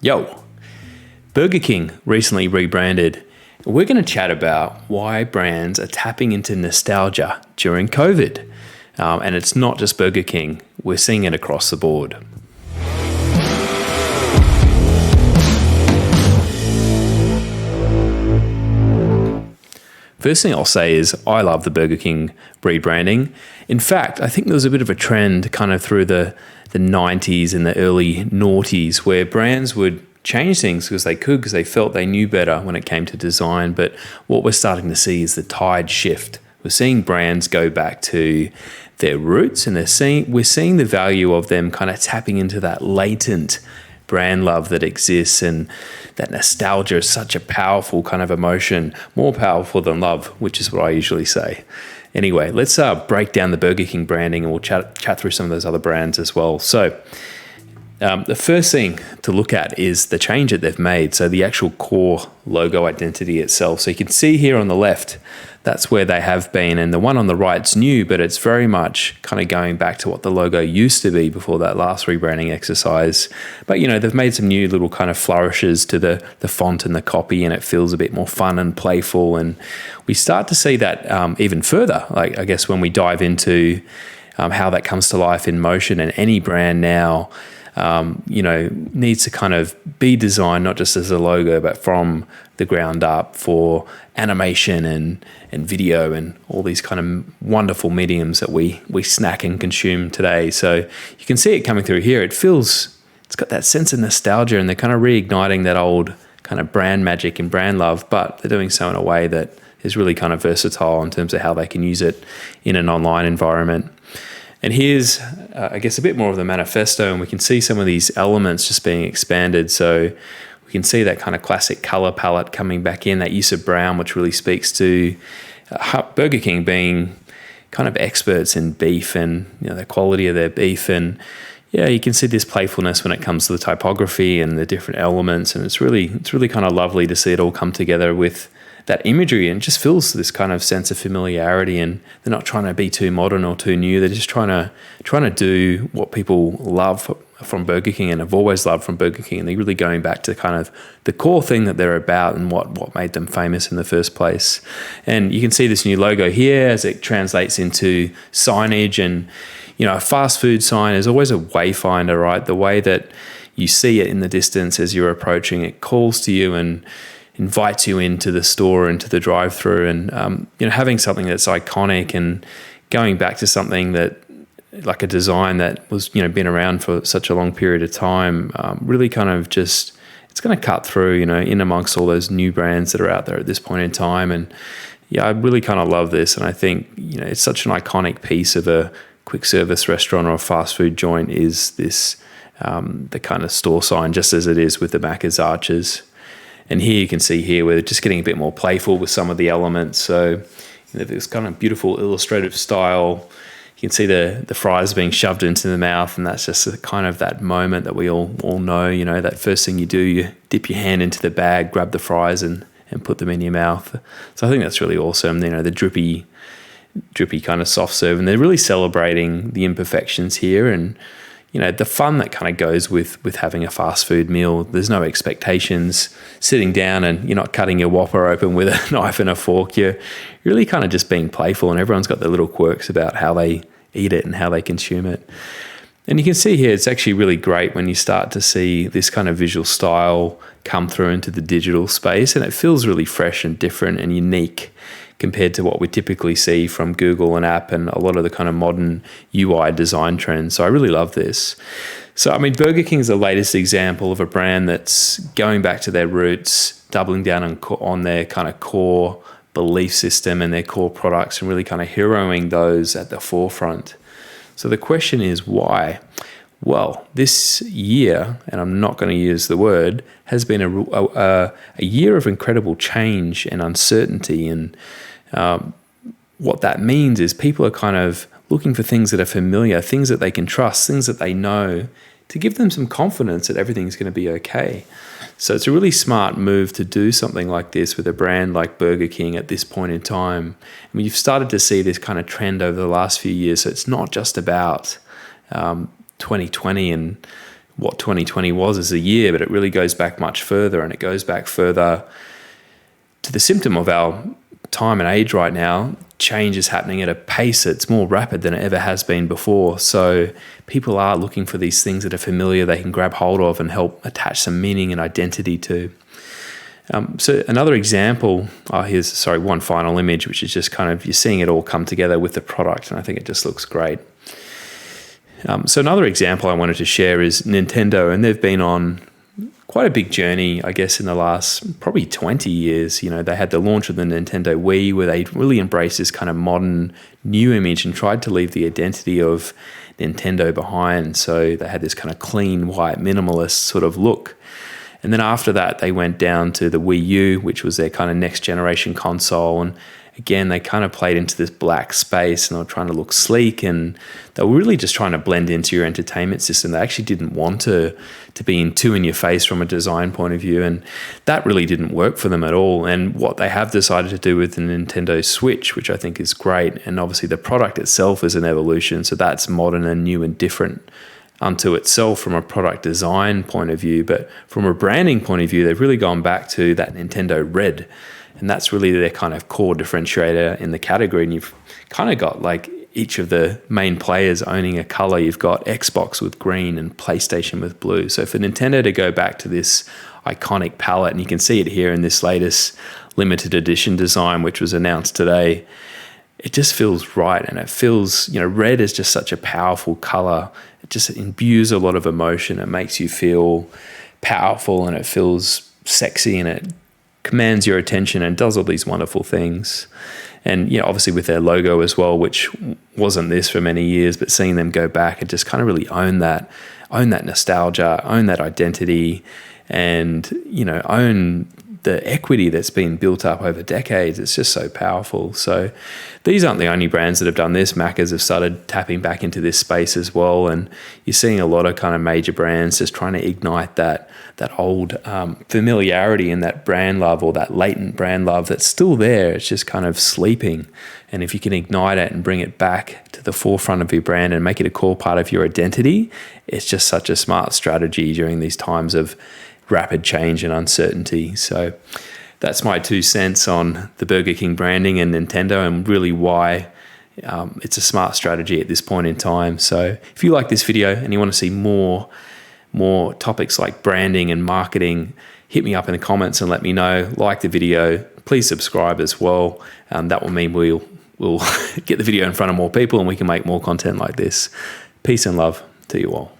Yo, Burger King recently rebranded. We're going to chat about why brands are tapping into nostalgia during COVID. And it's not just Burger King, we're seeing it across the board. First thing I'll say is I love the Burger King rebranding. In fact, I think there was a bit of a trend kind of through the 90s and the early noughties where brands would change things because they felt they knew better when it came to design. But what we're starting to see is the tide shift. We're seeing brands go back to their roots, and we're seeing the value of them kind of tapping into that latent brand love that exists, and that nostalgia is such a powerful kind of emotion, more powerful than love, which is what I usually say. Anyway, let's break down the Burger King branding, and we'll chat through some of those other brands as well. So the first thing to look at is the change that they've made. So the actual core logo identity itself. So you can see here on the left, that's where they have been. And the one on the right's new, but it's very much kind of going back to what the logo used to be before that last rebranding exercise. But, they've made some new little kind of flourishes to the font and the copy, and it feels a bit more fun and playful. And we start to see that even further, like I guess when we dive into how that comes to life in motion. And any brand now needs to kind of be designed not just as a logo, but from the ground up for animation and video and all these kind of wonderful mediums that we snack and consume today. So you can see it coming through here. It's got that sense of nostalgia, and they're kind of reigniting that old kind of brand magic and brand love, but they're doing so in a way that is really kind of versatile in terms of how they can use it in an online environment. And here's, I guess, a bit more of the manifesto, and we can see some of these elements just being expanded. So we can see that kind of classic color palette coming back in, that use of brown, which really speaks to Burger King being kind of experts in beef and the quality of their beef. And yeah, you can see this playfulness when it comes to the typography and the different elements, and it's really kind of lovely to see it all come together with that imagery, and just feels this kind of sense of familiarity. And they're not trying to be too modern or too new. They're just trying to do what people love from Burger King and have always loved from Burger King. And they're really going back to kind of the core thing that they're about and what made them famous in the first place. And you can see this new logo here as it translates into signage. And a fast food sign is always a wayfinder, right? The way that you see it in the distance as you're approaching, it calls to you and invites you into the store, into the drive-through. And having something that's iconic and going back to something that, like a design that was been around for such a long period of time, really kind of just, it's going to cut through in amongst all those new brands that are out there at this point in time. And yeah, I really kind of love this, and I think it's such an iconic piece of a quick service restaurant or a fast food joint is this the kind of store sign, just as it is with the Macca's arches. And here you can see here we're just getting a bit more playful with some of the elements. So this kind of beautiful illustrative style. You can see the fries being shoved into the mouth, and that's just kind of that moment that we all know. That first thing you do, you dip your hand into the bag, grab the fries, and put them in your mouth. So I think that's really awesome. The drippy kind of soft serve, and they're really celebrating the imperfections here, and the fun that kind of goes with having a fast food meal. There's no expectations. Sitting down and you're not cutting your Whopper open with a knife and a fork. You're really kind of just being playful, and everyone's got their little quirks about how they eat it and how they consume it. And you can see here, it's actually really great when you start to see this kind of visual style come through into the digital space, and it feels really fresh and different and unique compared to what we typically see from Google and app and a lot of the kind of modern UI design trends. So I really love this. So, Burger King is the latest example of a brand that's going back to their roots, doubling down on their kind of core belief system and their core products, and really kind of heroing those at the forefront. So the question is why? Well, this year, and I'm not going to use the word, has been a year of incredible change and uncertainty. And what that means is people are kind of looking for things that are familiar, things that they can trust, things that they know, to give them some confidence that everything's going to be okay. So it's a really smart move to do something like this with a brand like Burger King at this point in time. You've started to see this kind of trend over the last few years. So it's not just about 2020 and what 2020 was as a year, but it really goes back much further, and it goes back further to the symptom of our time and age right now. Change is happening at a pace that's more rapid than it ever has been before. So people are looking for these things that are familiar they can grab hold of and help attach some meaning and identity to. So another example, here's one final image, which is just kind of, you're seeing it all come together with the product, and I think it just looks great. So another example I wanted to share is Nintendo, and they've been on quite a big journey, I guess, in the last probably 20 years. You know, they had the launch of the Nintendo Wii, where they really embraced this kind of modern new image and tried to leave the identity of Nintendo behind. So they had this kind of clean, white, minimalist sort of look. And then after that, they went down to the Wii U, which was their kind of next generation console. And again, they kind of played into this black space, and they were trying to look sleek, and they were really just trying to blend into your entertainment system. They actually didn't want to be in your face from a design point of view, and that really didn't work for them at all. And what they have decided to do with the Nintendo Switch, which I think is great, and obviously the product itself is an evolution, so that's modern and new and different unto itself from a product design point of view. But from a branding point of view, they've really gone back to that Nintendo Red, and that's really their kind of core differentiator in the category. And you've kind of got like each of the main players owning a color. You've got Xbox with green and PlayStation with blue. So for Nintendo to go back to this iconic palette, and you can see it here in this latest limited edition design, which was announced today, it just feels right. And it feels, red is just such a powerful color. It just imbues a lot of emotion. It makes you feel powerful, and it feels sexy, and it commands your attention and does all these wonderful things. And obviously with their logo as well, which wasn't this for many years, but seeing them go back and just kind of really own that nostalgia, own that identity, and own the equity that's been built up over decades. It's just so powerful. So these aren't the only brands that have done this. Macca's have started tapping back into this space as well, and you're seeing a lot of kind of major brands just trying to ignite that old familiarity and that brand love, or that latent brand love that's still there. It's just kind of sleeping. And if you can ignite it and bring it back to the forefront of your brand and make it a core part of your identity, it's just such a smart strategy during these times of rapid change and uncertainty. So that's my 2 cents on the Burger King branding and Nintendo, and really why it's a smart strategy at this point in time. So if you like this video and you want to see more topics like branding and marketing, hit me up in the comments and let me know. Like the video, please subscribe as well. That will mean we'll get the video in front of more people, and we can make more content like this. Peace and love to you all.